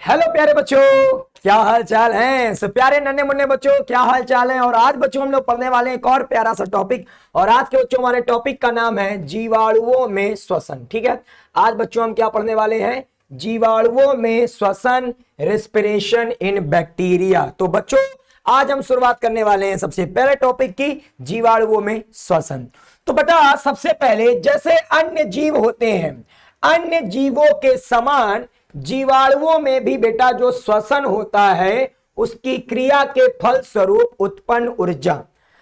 Hello प्यारे बच्चों, क्या हाल चाल है। सो प्यारे नन्हे मुन्ने बच्चों, क्या हाल चाल है। और आज बच्चों हम लोग पढ़ने वाले हैं एक और प्यारा सा टॉपिक। और आज के बच्चों हमारे टॉपिक का नाम है जीवाणुओं में श्वसन। ठीक है, आज बच्चों हम क्या पढ़ने वाले हैं? जीवाणुओं में श्वसन, रेस्पिरेशन इन बैक्टीरिया। तो बच्चों आज हम शुरुआत करने वाले हैं सबसे पहले टॉपिक की, जीवाणुओं में श्वसन। तो बेटा सबसे पहले जैसे अन्य जीव होते हैं, अन्य जीवों के समान जीवाणुओं में भी बेटा जो श्वसन होता है उसकी क्रिया के फल स्वरूप उत्पन्न ऊर्जा।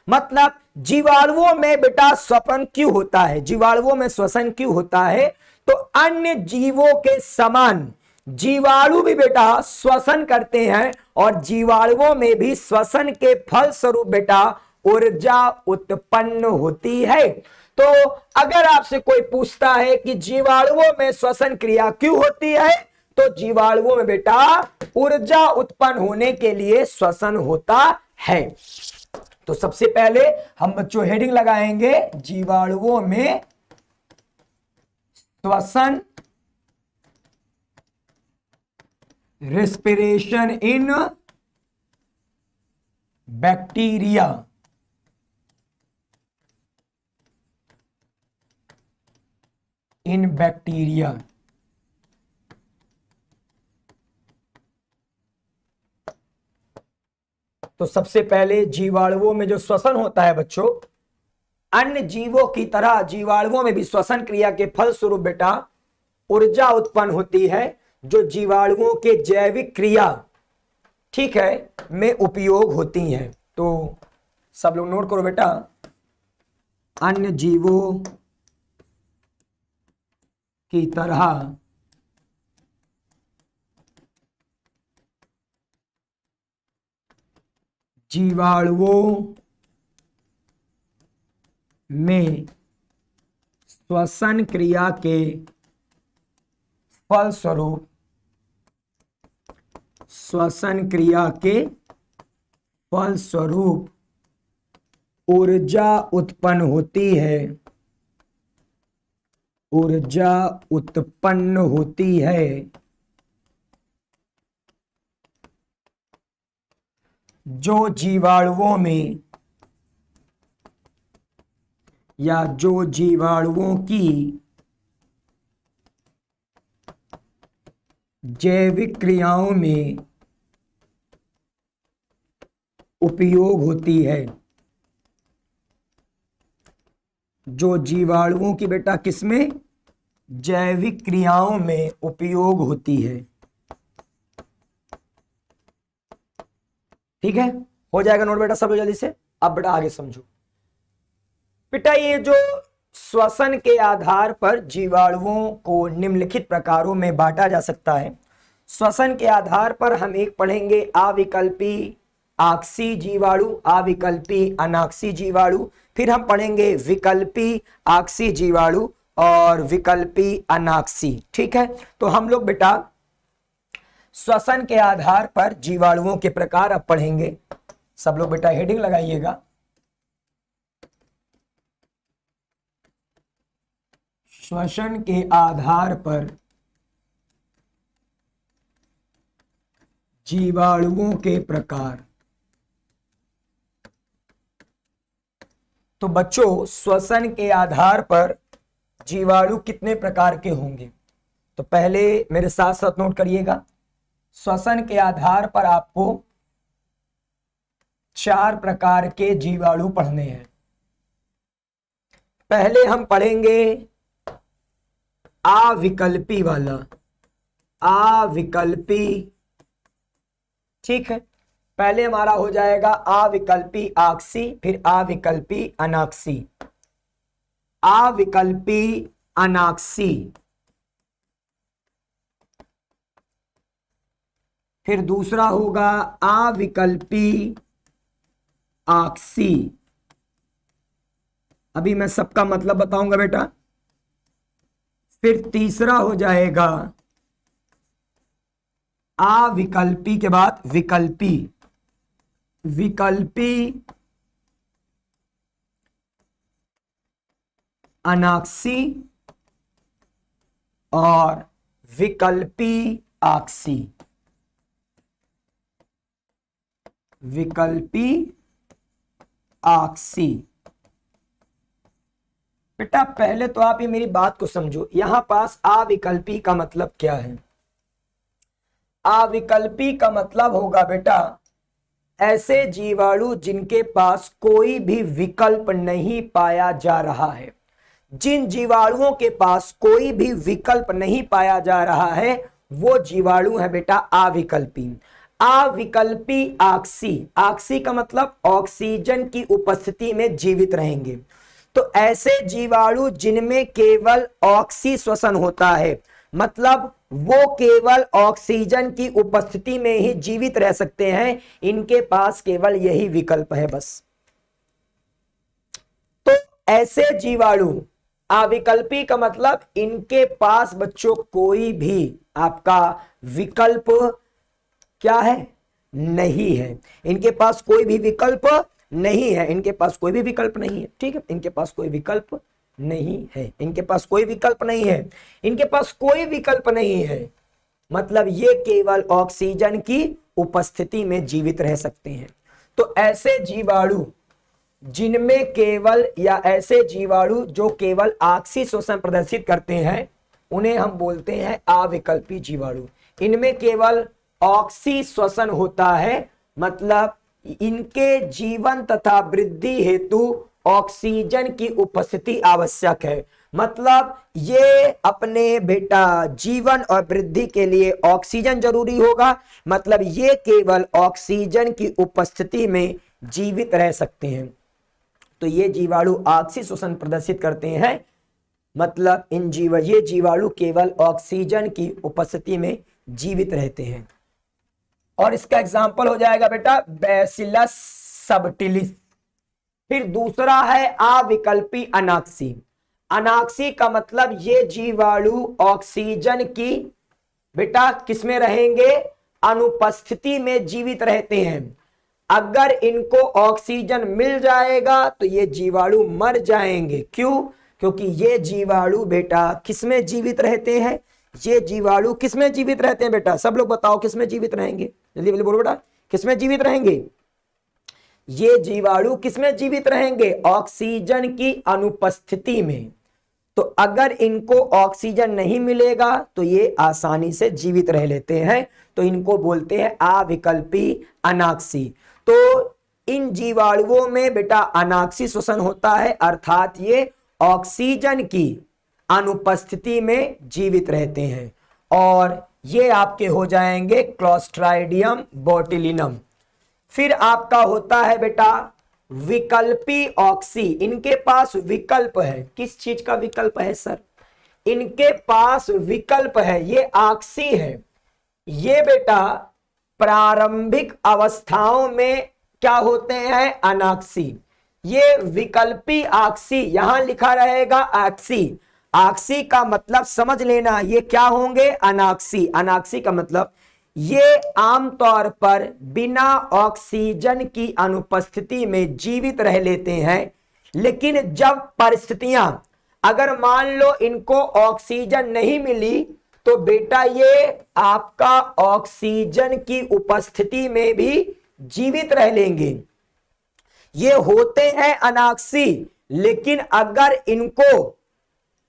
मतलब जीवाणुओं में बेटा श्वसन क्यों होता है, जीवाणुओं में श्वसन क्यों होता है? तो अन्य जीवों के समान जीवाणु भी बेटा श्वसन करते हैं और जीवाणुओं में भी श्वसन के फल स्वरूप बेटा ऊर्जा उत्पन्न होती है। तो अगर आपसे कोई पूछता है कि जीवाणुओं में श्वसन क्रिया क्यों होती है, तो जीवाणुओं में बेटा ऊर्जा उत्पन्न होने के लिए श्वसन होता है। तो सबसे पहले हम बच्चों हेडिंग लगाएंगे जीवाणुओं में श्वसन, respiration in bacteria. In bacteria तो सबसे पहले जीवाणुओं में जो श्वसन होता है बच्चों, अन्य जीवों की तरह जीवाणुओं में भी श्वसन क्रिया के फल स्वरूप बेटा ऊर्जा उत्पन्न होती है जो जीवाणुओं के जैविक क्रिया, ठीक है, में उपयोग होती हैं। तो सब लोग नोट करो बेटा, अन्य जीवों की तरह जीवाणुओं में श्वसन क्रिया के फलस्वरूप ऊर्जा उत्पन्न होती है। जो जीवाणुओं में या जो जीवाणुओं की जैविक क्रियाओं में उपयोग होती है। जो जीवाणुओं की बेटा किसमें? जैविक क्रियाओं में उपयोग होती है। ठीक है, हो जाएगा नोट बेटा सब लोग जल्दी से। अब बेटा आगे समझो बेटा, ये जो श्वसन के आधार पर जीवाणुओं को निम्नलिखित प्रकारों में बांटा जा सकता है। श्वसन के आधार पर हम एक पढ़ेंगे अविकल्पी आक्सी जीवाणु, अविकल्पी अनाक्सी जीवाणु। फिर हम पढ़ेंगे विकल्पी आक्सी जीवाणु और विकल्पी अनाक्सी। ठीक है, तो हम लोग बेटा श्वसन के आधार पर जीवाणुओं के प्रकार अब पढ़ेंगे। सब लोग बेटा हेडिंग लगाइएगा, श्वसन के आधार पर जीवाणुओं के प्रकार। तो बच्चों श्वसन के आधार पर जीवाणु कितने प्रकार के होंगे? तो पहले मेरे साथ साथ नोट करिएगा, श्वसन के आधार पर आपको 4 प्रकार के जीवाणु पढ़ने हैं। पहले हम पढ़ेंगे अविकल्पी वाला, अविकल्पी। ठीक है, पहले हमारा हो जाएगा अविकल्पी आक्सी, फिर अविकल्पी अनाक्सी। अविकल्पी अनाक्सी, फिर दूसरा होगा अविकल्पी आक्सी। अभी मैं सबका मतलब बताऊंगा बेटा। फिर तीसरा हो जाएगा अविकल्पी के बाद विकल्पी, विकल्पी अनाक्सी और विकल्पी आक्सी। विकल्पी आक्सी। बेटा पहले तो आप ये मेरी बात को समझो, यहां पास अविकल्पी का मतलब क्या है? अविकल्पी का मतलब होगा बेटा ऐसे जीवाणु जिनके पास कोई भी विकल्प नहीं पाया जा रहा है। जिन जीवाणुओं के पास कोई भी विकल्प नहीं पाया जा रहा है वो जीवाणु है बेटा अविकल्पी। अविकल्पी आक्सी, आक्सी का मतलब ऑक्सीजन की उपस्थिति में जीवित रहेंगे। तो ऐसे जीवाणु जिनमें केवल ऑक्सी श्वसन होता है, मतलब वो केवल ऑक्सीजन की उपस्थिति में ही जीवित रह सकते हैं, इनके पास केवल यही विकल्प है बस। तो ऐसे जीवाणु अविकल्पी का मतलब इनके पास बच्चों कोई भी आपका विकल्प क्या है? नहीं है। इनके पास कोई भी विकल्प नहीं है, इनके पास कोई भी विकल्प नहीं है। ठीक है, इनके पास कोई विकल्प नहीं है, इनके पास कोई विकल्प नहीं है, इनके पास कोई विकल्प नहीं है, मतलब ये केवल ऑक्सीजन की उपस्थिति में जीवित रह सकते हैं। तो ऐसे जीवाणु जिनमें केवल या ऐसे जीवाणु जो केवल ऑक्सी श्वसन प्रदर्शित करते हैं उन्हें हम बोलते हैं अविकल्पी जीवाणु। इनमें केवल ऑक्सी श्वसन होता है, मतलब इनके जीवन तथा वृद्धि हेतु ऑक्सीजन की उपस्थिति आवश्यक है। मतलब ये अपने बेटा जीवन और वृद्धि के लिए ऑक्सीजन जरूरी होगा, मतलब ये केवल ऑक्सीजन की उपस्थिति में जीवित रह सकते हैं। तो ये जीवाणु ऑक्सी श्वसन प्रदर्शित करते हैं, मतलब ये जीवाणु केवल ऑक्सीजन की उपस्थिति में जीवित रहते हैं। और इसका एग्जाम्पल हो जाएगा बेटा बैसिलस सबटिलिस। फिर दूसरा है अविकल्पी अनाक्सी। अनाक्सी का मतलब ये जीवाणु ऑक्सीजन की बेटा किसमें रहेंगे? अनुपस्थिति में जीवित रहते हैं। अगर इनको ऑक्सीजन मिल जाएगा तो ये जीवाणु मर जाएंगे। क्यों? क्योंकि ये जीवाणु बेटा किसमें जीवित रहते हैं? ये जीवाणु किसमें जीवित रहते हैं बेटा? सब लोग बताओ किसमें जीवित रहेंगे, जल्दी जल्दी बोलो बेटा, किसमें जीवित रहेंगे? ये जीवाणु किसमें जीवित रहेंगे? ऑक्सीजन की अनुपस्थिति में। तो अगर इनको ऑक्सीजन नहीं मिलेगा तो ये आसानी से जीवित रह लेते हैं, तो इनको बोलते हैं अविकल्पी अनाक्सी। तो इन जीवाणुओं में बेटा अनाक्सी श्वसन होता है, अर्थात ये ऑक्सीजन की अनुपस्थिति में जीवित रहते हैं। और ये आपके हो जाएंगे क्लोस्ट्राइडियम बोtulinum। फिर आपका होता है बेटा विकल्पी ऑक्सी। इनके पास विकल्प है। किस चीज का विकल्प है सर? इनके पास विकल्प है, ये ऑक्सी है। ये बेटा प्रारंभिक अवस्थाओं में क्या होते हैं? अनाक्सी। ये विकल्पी ऑक्सी, यहां लिखा रहेगा ऑक्सी। ऑक्सी का मतलब समझ लेना, ये क्या होंगे? अनाक्सी। अनाक्सी का मतलब ये आमतौर पर बिना ऑक्सीजन की अनुपस्थिति में जीवित रह लेते हैं, लेकिन जब परिस्थितियां, अगर मान लो इनको ऑक्सीजन नहीं मिली तो बेटा ये आपका ऑक्सीजन की उपस्थिति में भी जीवित रह लेंगे। ये होते हैं अनाक्सी, लेकिन अगर इनको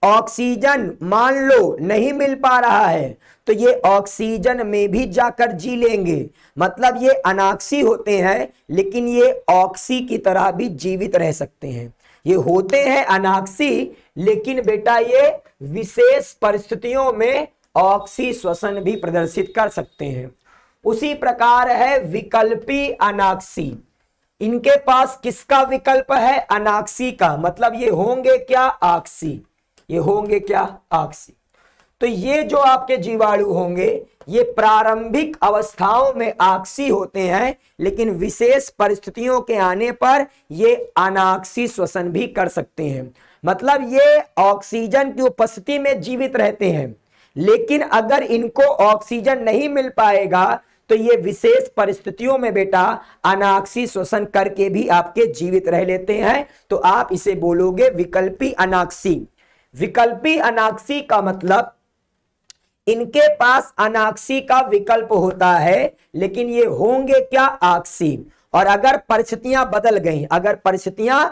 ऑक्सीजन मान लो नहीं मिल पा रहा है तो ये ऑक्सीजन में भी जाकर जी लेंगे। मतलब ये अनाक्सी होते हैं लेकिन ये ऑक्सी की तरह भी जीवित रह सकते हैं। ये होते हैं अनाक्सी, लेकिन बेटा ये विशेष परिस्थितियों में ऑक्सी श्वसन भी प्रदर्शित कर सकते हैं। उसी प्रकार है विकल्पी अनाक्सी। इनके पास किसका विकल्प है? अनाक्सी का। मतलब ये होंगे क्या? ऑक्सी। ये होंगे क्या? ऑक्सी। तो ये जो आपके जीवाणु होंगे ये प्रारंभिक अवस्थाओं में ऑक्सी होते हैं, लेकिन विशेष परिस्थितियों के आने पर ये अनाक्सी श्वसन भी कर सकते हैं। मतलब ये ऑक्सीजन की उपस्थिति में जीवित रहते हैं, लेकिन अगर इनको ऑक्सीजन नहीं मिल पाएगा तो ये विशेष परिस्थितियों में बेटा अनाक्सी श्वसन करके भी आपके जीवित रह लेते हैं। तो आप इसे बोलोगे विकल्पी अनाक्सी। विकल्पी अनाक्सी का मतलब इनके पास अनाक्सी का विकल्प होता है, लेकिन ये होंगे क्या? ऑक्सी। और अगर परिस्थितियां बदल गई, अगर परिस्थितियां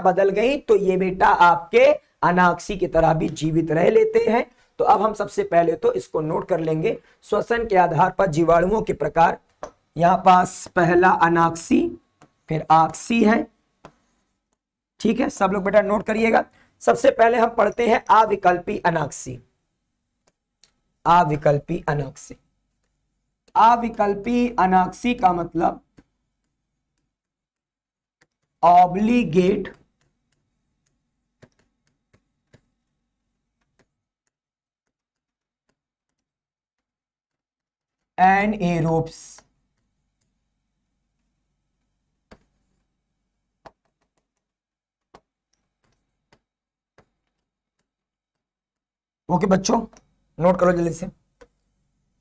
बदल गई तो ये बेटा आपके अनाक्सी की तरह भी जीवित रह लेते हैं। तो अब हम सबसे पहले तो इसको नोट कर लेंगे, श्वसन के आधार पर जीवाणुओं के प्रकार। यहां पास पहला अनाक्सी, फिर आक्सी है, ठीक है, सब लोग बेटा नोट करिएगा। सबसे पहले हम पढ़ते हैं अविकल्पी अनाक्सी। अविकल्पी अनाक्सी, अविकल्पी अनाक्सी का मतलब ऑब्लिगेट एनएरोब्स। ओके बच्चों, नोट करो जल्दी से।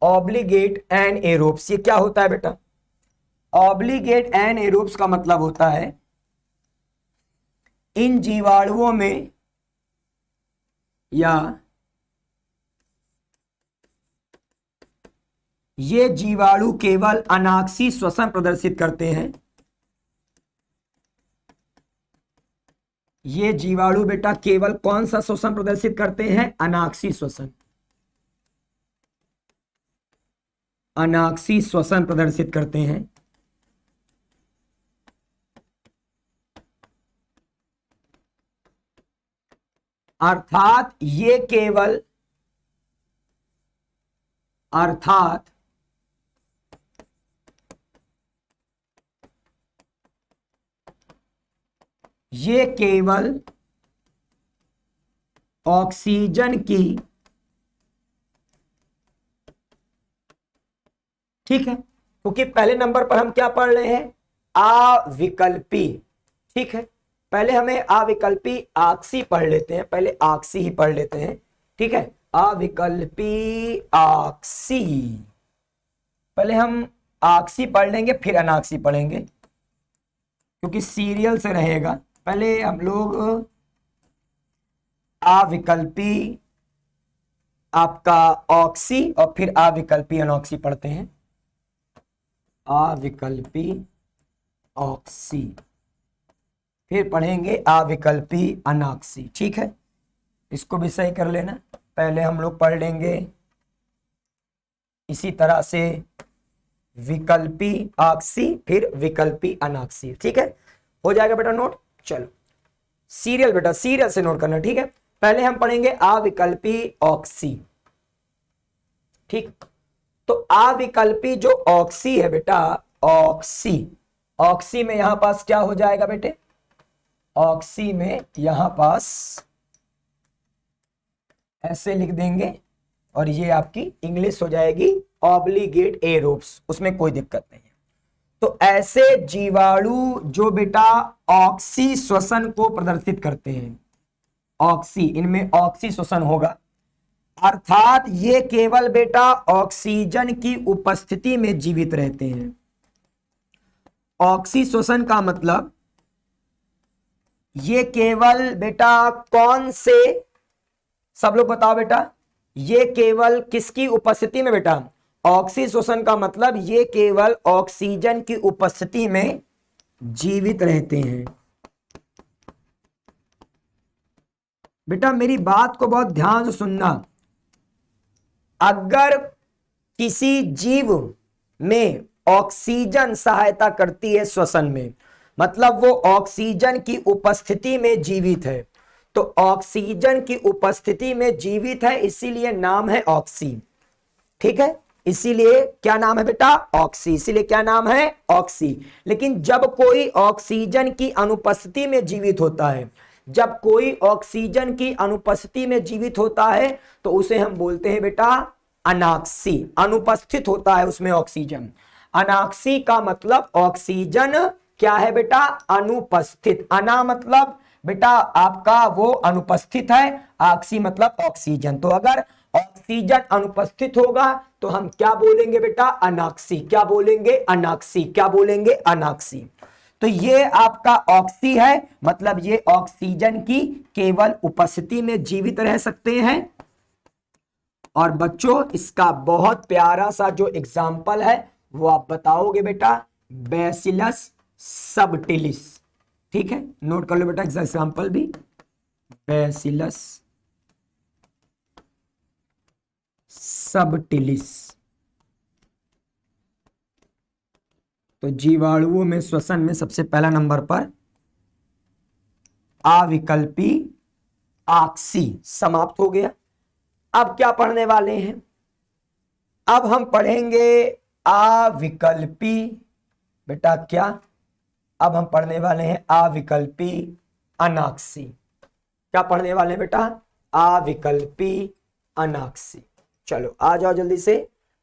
ऑब्लिगेट एनएरोब्स, ये क्या होता है बेटा? ऑब्लिगेट एनएरोब्स का मतलब होता है इन जीवाणुओं में या ये जीवाणु केवल अनाक्सी श्वसन प्रदर्शित करते हैं। ये जीवाणु बेटा केवल कौन सा श्वसन प्रदर्शित करते हैं? अनाक्सी श्वसन, अनाक्सी श्वसन प्रदर्शित करते हैं। अर्थात ये केवल ये केवल ऑक्सीजन की, ठीक है, क्योंकि पहले नंबर पर हम क्या पढ़ रहे हैं? अविकल्पी, ठीक है। पहले हमें अविकल्पी आक्सी पढ़ लेते हैं, पहले आक्सी ही पढ़ लेते हैं, ठीक है। अविकल्पी आक्सी, पहले हम आक्सी पढ़ लेंगे फिर अनाक्सी पढ़ेंगे, क्योंकि सीरियल से रहेगा। पहले हम लोग अविकल्पी आपका ऑक्सी और फिर अविकल्पी अनॉक्सी पढ़ते हैं। अविकल्पी ऑक्सी, फिर पढ़ेंगे अविकल्पी अनाक्सी, ठीक है। इसको भी सही कर लेना। पहले हम लोग पढ़ लेंगे इसी तरह से विकल्पी ऑक्सी फिर विकल्पी अनाक्सी, ठीक है। हो जाएगा बेटा नोट। चलो सीरियल बेटा, सीरियल से नोट करना, ठीक है। पहले हम पढ़ेंगे अविकल्पी ऑक्सी, ठीक। तो अविकल्पी जो ऑक्सी है बेटा, ऑक्सी में यहां पास क्या हो जाएगा बेटे? ऑक्सी में यहां पास ऐसे लिख देंगे और ये आपकी इंग्लिश हो जाएगी ऑब्लिगेट एरोब्स, उसमें कोई दिक्कत नहीं है। तो ऐसे जीवाणु जो बेटा ऑक्सी श्वसन को प्रदर्शित करते हैं, ऑक्सी, इनमें ऑक्सी श्वसन होगा, अर्थात ये केवल बेटा ऑक्सीजन की उपस्थिति में जीवित रहते हैं। ऑक्सी श्वसन का मतलब ये केवल बेटा कौन से, सब लोग बताओ बेटा, ये केवल किसकी उपस्थिति में बेटा? ऑक्सी श्वसन का मतलब ये केवल ऑक्सीजन की उपस्थिति में जीवित रहते हैं। बेटा मेरी बात को बहुत ध्यान से सुनना। अगर किसी जीव में ऑक्सीजन सहायता करती है श्वसन में, मतलब वो ऑक्सीजन की उपस्थिति में जीवित है, तो ऑक्सीजन की उपस्थिति में जीवित है, इसीलिए नाम है ऑक्सी, ठीक है। इसीलिए क्या नाम है बेटा? ऑक्सी। इसीलिए क्या नाम है? ऑक्सी। लेकिन जब कोई ऑक्सीजन की अनुपस्थिति में जीवित होता है, जब कोई ऑक्सीजन की अनुपस्थिति में जीवित होता है तो उसे हम बोलते हैं बेटा अनाक्सी। अनुपस्थित होता है उसमें ऑक्सीजन। अनाक्सी का मतलब ऑक्सीजन क्या है बेटा? अनुपस्थित। अना मतलब बेटा आपका वो अनुपस्थित है, ऑक्सी मतलब ऑक्सीजन। तो अगर ऑक्सीजन अनुपस्थित होगा तो हम क्या बोलेंगे बेटा? अनाक्सी। क्या बोलेंगे? अनाक्सी। क्या बोलेंगे? अनाक्सी। तो ये आपका ऑक्सी है, मतलब ये ऑक्सीजन की केवल उपस्थिति में जीवित रह सकते हैं। और बच्चों इसका बहुत प्यारा सा जो एग्जाम्पल है वो आप बताओगे बेटा बैसिलस सबटिलिस। ठीक है, नोट कर लो बेटा एग्जाम्पल भी, बैसिलस सबटिलिस। तो जीवाणुओं में श्वसन में सबसे पहला नंबर पर अविकल्पी आक्सी समाप्त हो गया। अब क्या पढ़ने वाले हैं? अब हम पढ़ेंगे अविकल्पी। बेटा क्या? अब हम पढ़ने वाले हैं अविकल्पी अनाक्सी। क्या पढ़ने वाले हैं बेटा? अविकल्पी अनाक्सी। चलो आ जाओ जल्दी से,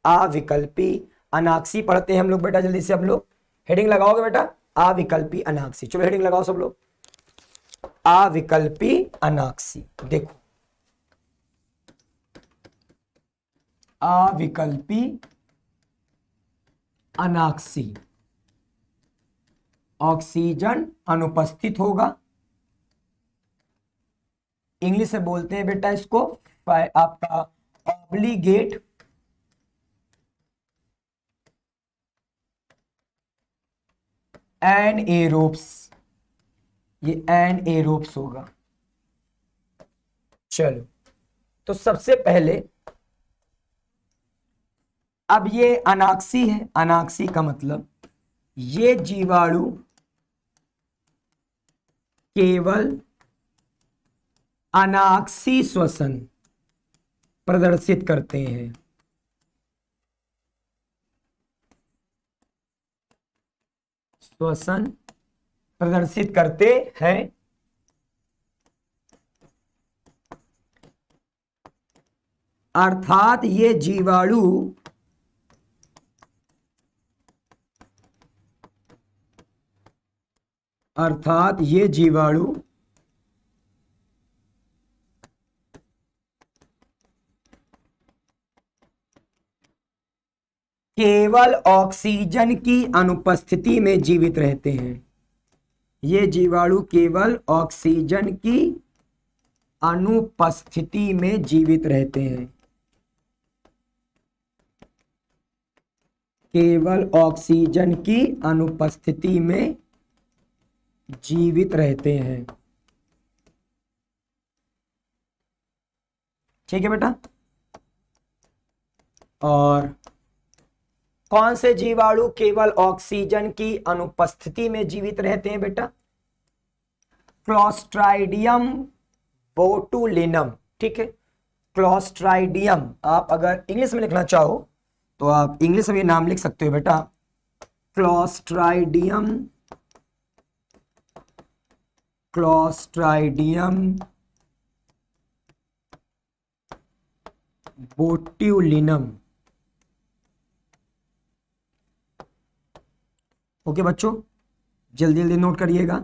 अविकल्पी अनाक्सी पढ़ते हैं हम लोग बेटा जल्दी से। हम लोग हेडिंग लगाओगे बेटा, अविकल्पी अनाक्सी। चलो हेडिंग लगाओ सब लोग, अविकल्पी अनाक्सी। देखो अविकल्पी अनाक्सी, ऑक्सीजन अनुपस्थित होगा। इंग्लिश से बोलते हैं बेटा इसको आपका ऑब्लिगेट एनएरोब्स, ये एनएरोब्स होगा। चलो तो सबसे पहले अब ये अनाक्सी है, अनाक्सी का मतलब ये जीवाणु केवल अनाक्सी श्वसन प्रदर्शित करते हैं। श्वसन प्रदर्शित करते हैं, अर्थात ये जीवाणु केवल ऑक्सीजन की अनुपस्थिति में जीवित रहते हैं। ये जीवाणु केवल ऑक्सीजन की अनुपस्थिति में जीवित रहते हैं, केवल ऑक्सीजन की अनुपस्थिति में जीवित रहते हैं। ठीक है बेटा। और कौन से जीवाणु केवल ऑक्सीजन की अनुपस्थिति में जीवित रहते हैं बेटा? क्लोस्ट्राइडियम बोटुलिनम। ठीक है, क्लोस्ट्राइडियम। आप अगर इंग्लिश में लिखना चाहो तो आप इंग्लिश में नाम लिख सकते हो बेटा, क्लोस्ट्राइडियम, क्लोस्ट्राइडियम बोट्यूलिनम। ओके बच्चों, जल्दी जल्दी नोट करिएगा।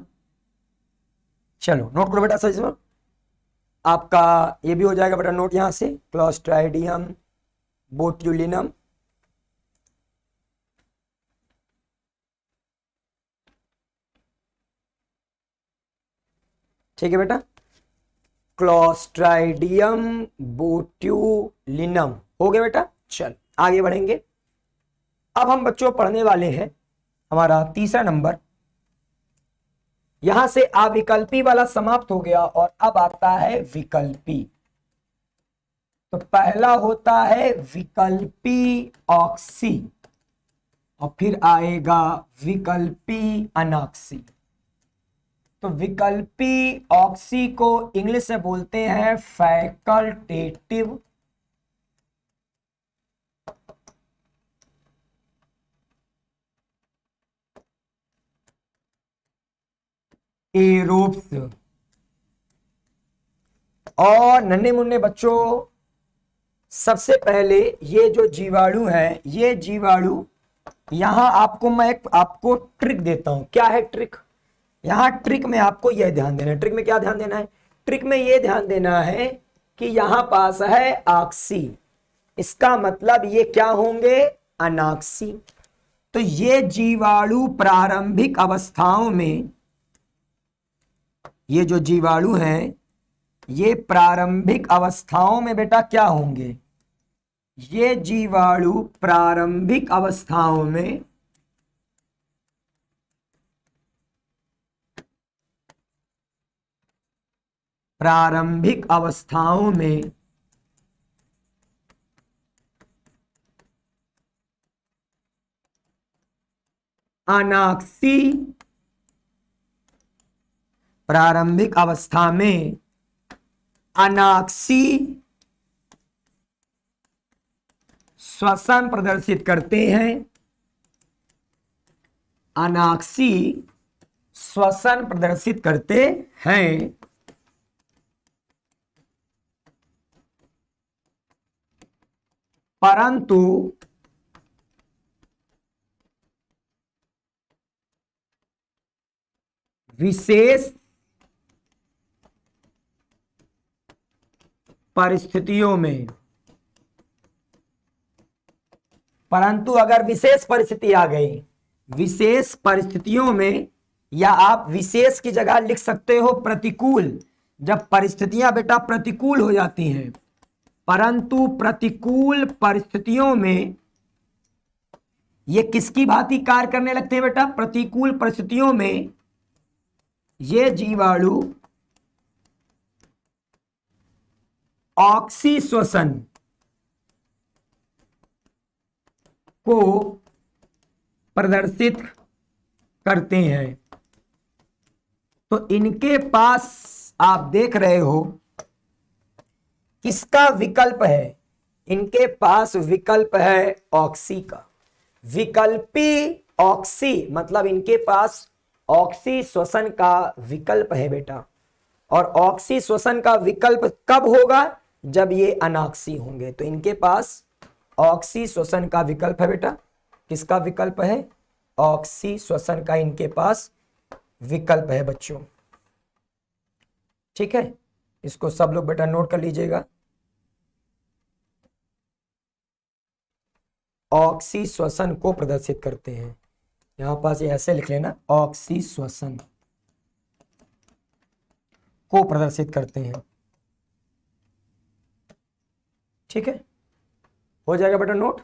चलो नोट करो बेटा सही से, आपका ये भी हो जाएगा बेटा नोट यहां से, क्लोस्ट्राइडियम बोट्यूलिनम। ठीक है बेटा, क्लोस्ट्राइडियम बोट्यूलिनम हो गया बेटा। चल आगे बढ़ेंगे। अब हम बच्चों पढ़ने वाले हैं हमारा तीसरा नंबर। यहां से अविकल्पी वाला समाप्त हो गया और अब आता है विकल्पी। तो पहला होता है विकल्पी ऑक्सी और फिर आएगा विकल्पी अनाक्सी। तो विकल्पी ऑक्सी को इंग्लिश से बोलते हैं फैकल्टेटिव एरोब्स। और नन्हे मुन्ने बच्चों, सबसे पहले ये जो जीवाणु है, ये जीवाणु यहां आपको मैं आपको ट्रिक देता हूं। क्या है ट्रिक? यहां ट्रिक में आपको यह ध्यान देना है। ट्रिक में क्या ध्यान देना है? ट्रिक में यह ध्यान देना है कि यहां पास है ऑक्सी, इसका मतलब ये क्या होंगे? अनाक्सी। तो ये जीवाणु प्रारंभिक अवस्थाओं में, ये जो जीवाणु हैं ये प्रारंभिक अवस्थाओं में बेटा क्या होंगे? ये जीवाणु प्रारंभिक अवस्थाओं में अनाक्सी प्रारंभिक अवस्था में अनाक्सी श्वसन प्रदर्शित करते हैं। अनाक्सी श्वसन प्रदर्शित करते हैं, परंतु विशेष परिस्थितियों में, परंतु अगर विशेष परिस्थिति आ गई, विशेष परिस्थितियों में, या आप विशेष की जगह लिख सकते हो प्रतिकूल, जब परिस्थितियां बेटा प्रतिकूल हो जाती हैं, परंतु प्रतिकूल परिस्थितियों में ये किसकी भांति कार्य करने लगते हैं बेटा? प्रतिकूल परिस्थितियों में ये जीवाणु ऑक्सी श्वसन को प्रदर्शित करते हैं। तो इनके पास आप देख रहे हो किसका विकल्प है? इनके पास विकल्प है ऑक्सी का। विकल्पी ऑक्सी मतलब इनके पास ऑक्सी श्वसन का विकल्प है बेटा। और ऑक्सी श्वसन का विकल्प कब होगा? जब ये अनाक्सी होंगे। तो इनके पास ऑक्सी श्वसन का विकल्प है बेटा। किसका विकल्प है? ऑक्सी श्वसन का इनके पास विकल्प है बच्चों। ठीक है, इसको सब लोग बेटा नोट कर लीजिएगा। ऑक्सी श्वसन को प्रदर्शित करते हैं, यहां पास ये ऐसे लिख लेना, ऑक्सी श्वसन को प्रदर्शित करते हैं। ठीक है, हो जाएगा बेटा नोट।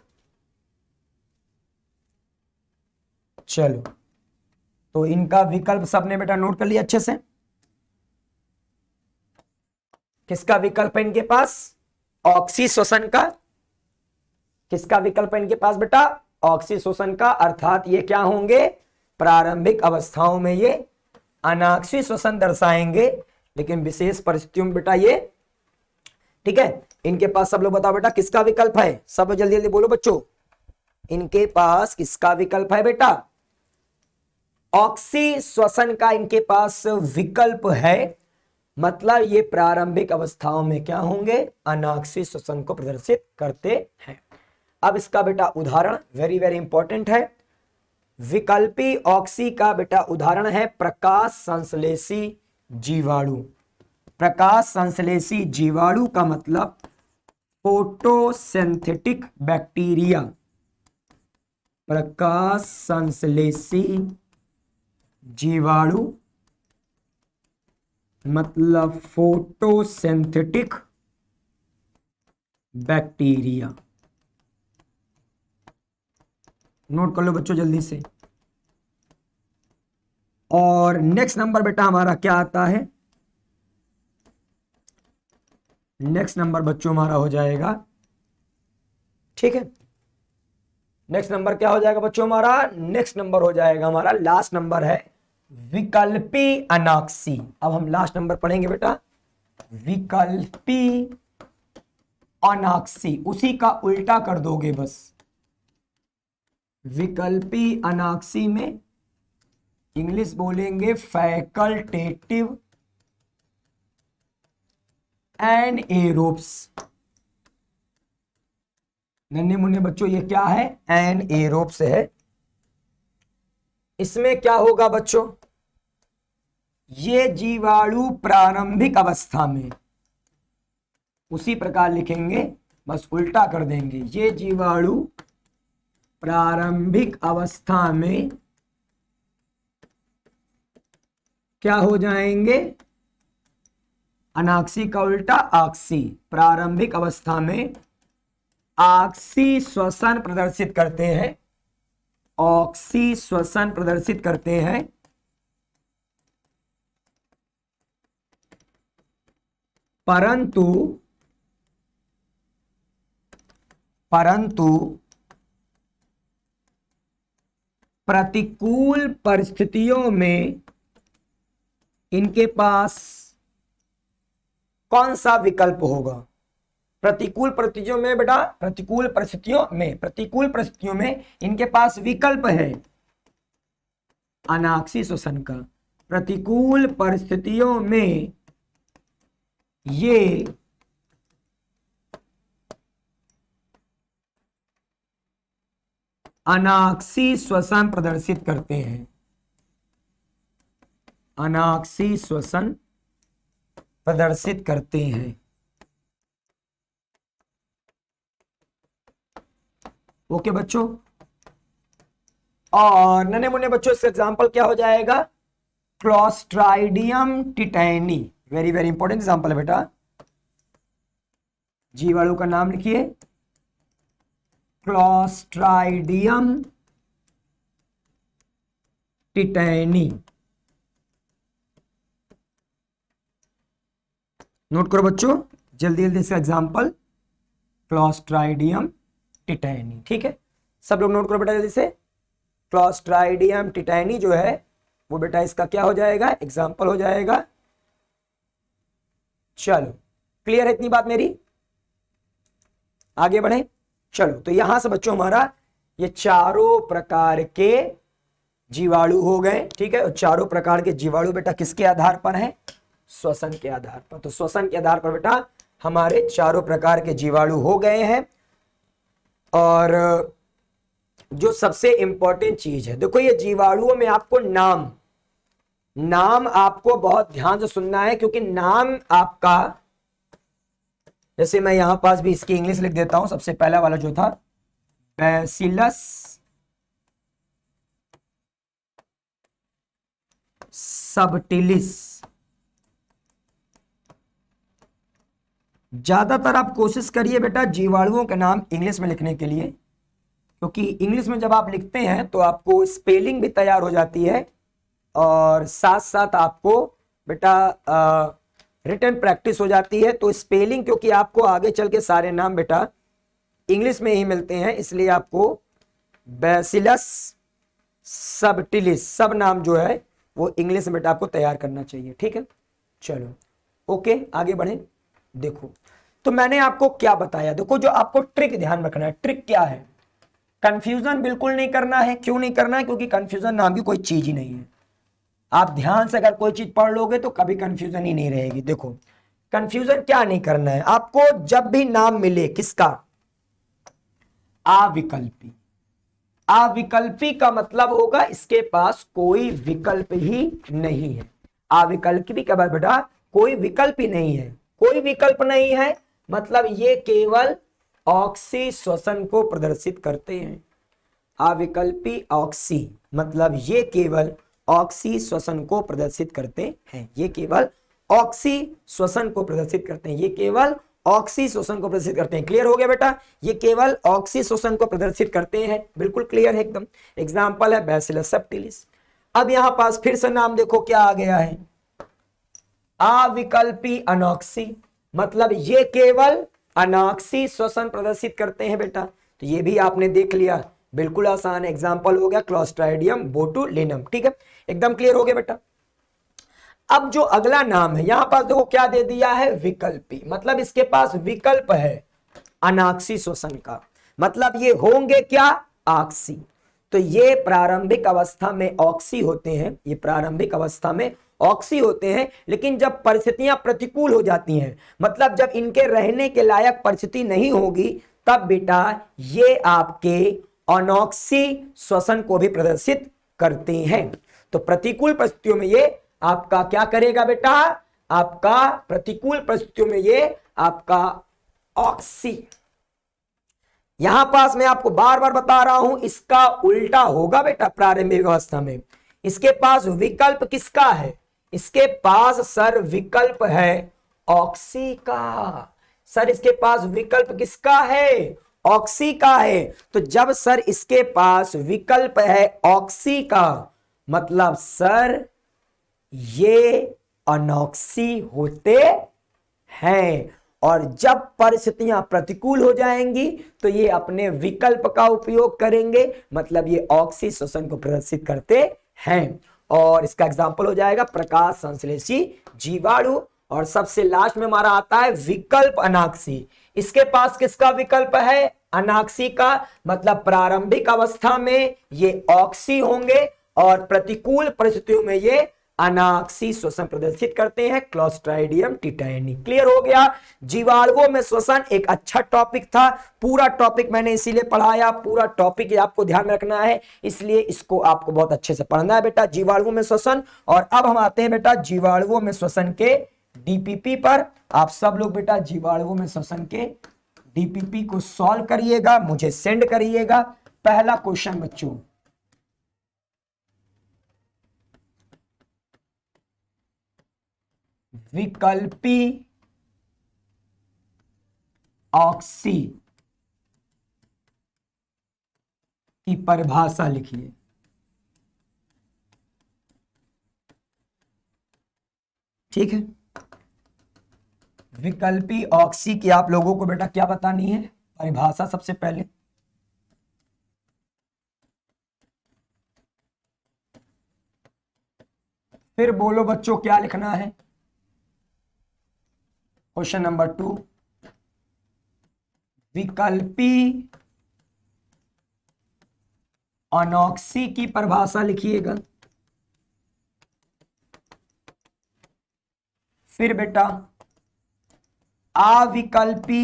चलो, तो इनका विकल्प सबने बेटा नोट कर लिया अच्छे से। किसका विकल्प है इनके पास? ऑक्सी श्वसन का। किसका विकल्प है इनके पास बेटा? ऑक्सी श्वसन का। अर्थात ये क्या होंगे? प्रारंभिक अवस्थाओं में ये अनाक्सी श्वसन दर्शाएंगे, लेकिन विशेष परिस्थितियों में बेटा ये, ठीक है, इनके पास सब लोग बताओ बेटा किसका विकल्प है? सब जल्दी जल्दी बोलो बच्चों, इनके पास किसका विकल्प है बेटा? ऑक्सी श्वसन का इनके पास विकल्प है। मतलब ये प्रारंभिक अवस्थाओं में क्या होंगे? अनाक्सी श्वसन को प्रदर्शित करते हैं। अब इसका बेटा उदाहरण वेरी वेरी इंपॉर्टेंट है। विकल्पी ऑक्सी का बेटा उदाहरण है प्रकाश संश्लेषी जीवाणु। प्रकाश संश्लेषी जीवाणु का मतलब फोटोसिंथेटिक बैक्टीरिया। प्रकाश संश्लेषी जीवाणु मतलब फोटोसिंथेटिक बैक्टीरिया। नोट कर लो बच्चों जल्दी से। और नेक्स्ट नंबर बेटा हमारा क्या आता है? नेक्स्ट नंबर बच्चों हमारा हो जाएगा, ठीक है, नेक्स्ट नंबर क्या हो जाएगा बच्चों हमारा? नेक्स्ट नंबर हो जाएगा हमारा, लास्ट नंबर है विकल्पी अनाक्सी। अब हम लास्ट नंबर पढ़ेंगे बेटा, विकल्पी अनाक्सी। उसी का उल्टा कर दोगे बस। विकल्पी अनाक्सी में इंग्लिश बोलेंगे फैकल्टेटिव एनएरोब्स। नन्हे मुन्ने बच्चों ये क्या है? एनएरोब्स है। इसमें क्या होगा बच्चों? ये जीवाणु प्रारंभिक अवस्था में, उसी प्रकार लिखेंगे बस उल्टा कर देंगे। ये जीवाणु प्रारंभिक अवस्था में क्या हो जाएंगे? अनाक्सी का उल्टा आक्सी। प्रारंभिक अवस्था में ऑक्सी श्वसन प्रदर्शित करते हैं, ऑक्सी श्वसन प्रदर्शित करते हैं, परंतु प्रतिकूल परिस्थितियों में इनके पास कौन सा विकल्प होगा? प्रतिकूल परिस्थितियों में बेटा, प्रतिकूल परिस्थितियों में इनके पास विकल्प है अनाक्सी श्वसन का। प्रतिकूल परिस्थितियों में ये अनाक्सी श्वसन प्रदर्शित करते हैं, अनाक्सी श्वसन प्रदर्शित करते हैं। ओके बच्चों, और नन्हे मुन्ने बच्चों इसका एग्जांपल क्या हो जाएगा? Clostridium tetani, very very important example है बेटा। जीवाणु का नाम लिखिए, क्लोस्ट्राइडियम टिटैनी। नोट करो बच्चों, जल्दी जल्दी इसका एग्जांपल, क्लोस्ट्राइडियम टिटैनी। ठीक है, सब लोग नोट करो बेटा जल्दी से। क्लोस्ट्राइडियम टिटैनी जो है वो बेटा इसका क्या हो जाएगा? एग्जांपल हो जाएगा। चलो, क्लियर है इतनी बात मेरी? आगे बढ़े। चलो, तो यहां से बच्चों हमारा ये चारों प्रकार के जीवाणु हो गए। ठीक है, और चारों प्रकार के जीवाणु बेटा किसके आधार पर है? श्वसन के आधार पर। तो श्वसन के आधार पर बेटा हमारे चारों प्रकार के जीवाणु हो गए हैं। और जो सबसे इंपॉर्टेंट चीज है, देखो ये जीवाणुओं में आपको नाम आपको बहुत ध्यान से सुनना है, क्योंकि नाम आपका, जैसे मैं यहां पास भी इसकी इंग्लिश लिख देता हूं। सबसे पहला वाला जो था बैसिलस सबटिलिस। ज्यादातर आप कोशिश करिए बेटा जीवाणुओं के नाम इंग्लिश में लिखने के लिए, क्योंकि इंग्लिश में जब आप लिखते हैं तो आपको स्पेलिंग भी तैयार हो जाती है, और साथ साथ आपको बेटा रिटन प्रैक्टिस हो जाती है। तो स्पेलिंग, क्योंकि आपको आगे चल के सारे नाम बेटा इंग्लिश में ही मिलते हैं, इसलिए आपको बैसिलस सबटिलिस सब नाम जो है वो इंग्लिश में बेटा आपको तैयार करना चाहिए। ठीक है, चलो ओके आगे बढ़े। देखो, तो मैंने आपको क्या बताया, देखो जो आपको ट्रिक ध्यान रखना है। ट्रिक क्या है? कंफ्यूजन बिल्कुल नहीं करना है। क्यों नहीं करना है? क्योंकि कंफ्यूजन नाम की कोई चीज ही नहीं है। आप ध्यान से अगर कोई चीज पढ़ लोगे तो कभी कंफ्यूजन ही नहीं रहेगी। देखो, कंफ्यूजन क्या नहीं करना है आपको, जब भी नाम मिले किसका? अविकल्पी। अविकल्पी का मतलब होगा इसके पास कोई विकल्प ही नहीं है। अविकल्पी का बेटा कोई विकल्प ही नहीं है। कोई विकल्प नहीं है मतलब ये केवल ऑक्सी श्वसन को प्रदर्शित करते हैं। अविकल्पी ऑक्सी मतलब ये केवल ऑक्सी श्वसन को प्रदर्शित करते हैं। ये केवल ऑक्सी श्वसन को प्रदर्शित करते हैं। ये केवल ऑक्सी श्वसन को प्रदर्शित करते हैं। क्लियर हो गया बेटा? ये केवल ऑक्सी श्वसन को प्रदर्शित करते हैं। बिल्कुल क्लियर है एकदम। एग्जाम्पल है बैसिलस सबटिलिस। अब यहां पास फिर से नाम देखो क्या आ गया है, अविकल्पी अनॉक्सी, मतलब ये केवल अनॉक्सी श्वसन प्रदर्शित करते हैं बेटा। तो ये भी आपने देख लिया, बिल्कुल आसान एग्जाम्पल हो गया क्लोस्ट्राइडियम बोटुलिनम। ठीक है, एकदम क्लियर हो गया बेटा। अब जो अगला नाम है यहां पास देखो क्या दे दिया है, विकल्पी, मतलब इसके पास विकल्प है अनाक्सी श्वसन का, मतलब ये होंगे क्या, ऑक्सी। तो ये प्रारंभिक अवस्था में ऑक्सी होते हैं, ये प्रारंभिक अवस्था में ऑक्सी होते हैं, लेकिन जब परिस्थितियां प्रतिकूल हो जाती हैं, मतलब जब इनके रहने के लायक परिस्थिति नहीं होगी, तब बेटा ये आपके अनॉक्सी श्वसन को भी प्रदर्शित करते हैं। तो प्रतिकूल परिस्थितियों में ये आपका क्या करेगा बेटा, आपका प्रतिकूल परिस्थितियों में ये आपका ऑक्सी। यहां पास मैं आपको बार बार बता रहा हूं, इसका उल्टा होगा बेटा प्रारंभिक अवस्था में। इसके पास विकल्प किसका है, इसके पास सर विकल्प है ऑक्सी का। सर इसके पास विकल्प किसका है, ऑक्सी का है। तो जब सर इसके पास विकल्प है ऑक्सी का, मतलब सर ये अनॉक्सी होते हैं। और जब परिस्थितियां प्रतिकूल हो जाएंगी तो ये अपने विकल्प का उपयोग करेंगे, मतलब ये ऑक्सी श्वसन को प्रदर्शित करते हैं। और इसका एग्जाम्पल हो जाएगा प्रकाश संश्लेषी जीवाणु। और सबसे लास्ट में हमारा आता है विकल्प अनाक्सी। इसके पास किसका विकल्प है? अनाक्सी का, मतलब प्रारंभिक अवस्था में ये ऑक्सी होंगे और प्रतिकूल परिस्थितियों में ये अनाक्सी श्वसन प्रदर्शित करते हैं, क्लोस्ट्राइडियम टिटानी। क्लियर हो गया? जीवाणुओं में श्वसन एक अच्छा टॉपिक था, पूरा टॉपिक मैंने इसीलिए पढ़ाया, पूरा टॉपिक आपको ध्यान में रखना है, इसलिए इसको आपको बहुत अच्छे से पढ़ना है बेटा, जीवाणुओं में श्वसन। और अब हम आते हैं बेटा जीवाणुओं में श्वसन के डीपीपी पर। आप सब लोग बेटा जीवाणुओं में श्वसन के डीपीपी को सॉल्व करिएगा, मुझे सेंड करिएगा। पहला क्वेश्चन बच्चों, विकल्पी ऑक्सी की परिभाषा लिखिए। ठीक है, विकल्पी ऑक्सी की आप लोगों को बेटा क्या बतानी है? परिभाषा सबसे पहले। फिर बोलो बच्चों क्या लिखना है। क्वेश्चन नंबर 2, विकल्पी अनॉक्सी की परिभाषा लिखिएगा। फिर बेटा अविकल्पी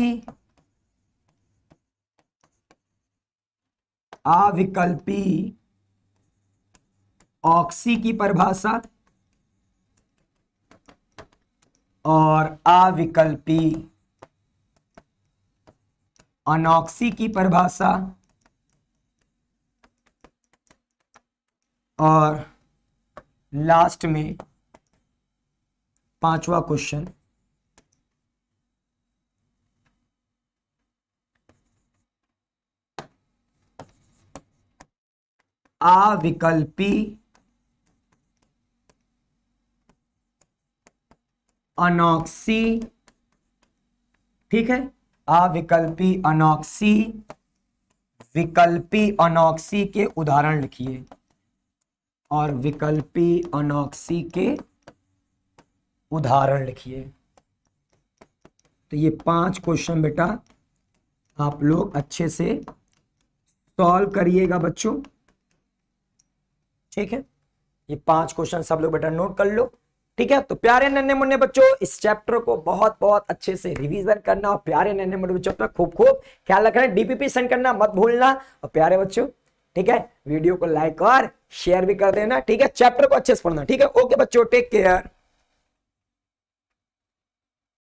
ऑक्सी की परिभाषा और अविकल्पी अनॉक्सी की परिभाषा। और लास्ट में पांचवा क्वेश्चन, अविकल्पी अनॉक्सी। ठीक है, अविकल्पी अनॉक्सी, विकल्पी अनॉक्सी के उदाहरण लिखिए और विकल्पी अनॉक्सी के उदाहरण लिखिए। तो ये 5 क्वेश्चन बेटा आप लोग अच्छे से सॉल्व करिएगा बच्चों। ठीक है, ये 5 क्वेश्चन सब लोग बेटा नोट कर लो। ठीक है, तो प्यारे नन्हे मुन्ने बच्चों इस चैप्टर को बहुत बहुत अच्छे से रिवीजन करना और प्यारे नन्हे मुन्ने बच्चों अपना खूब खूब ख्याल रखना, डीपीपी सेंड करना मत भूलना। और प्यारे बच्चों ठीक है, वीडियो को लाइक और शेयर भी कर देना। ठीक है, चैप्टर को अच्छे से पढ़ना। ठीक है, ओके बच्चों, टेक केयर।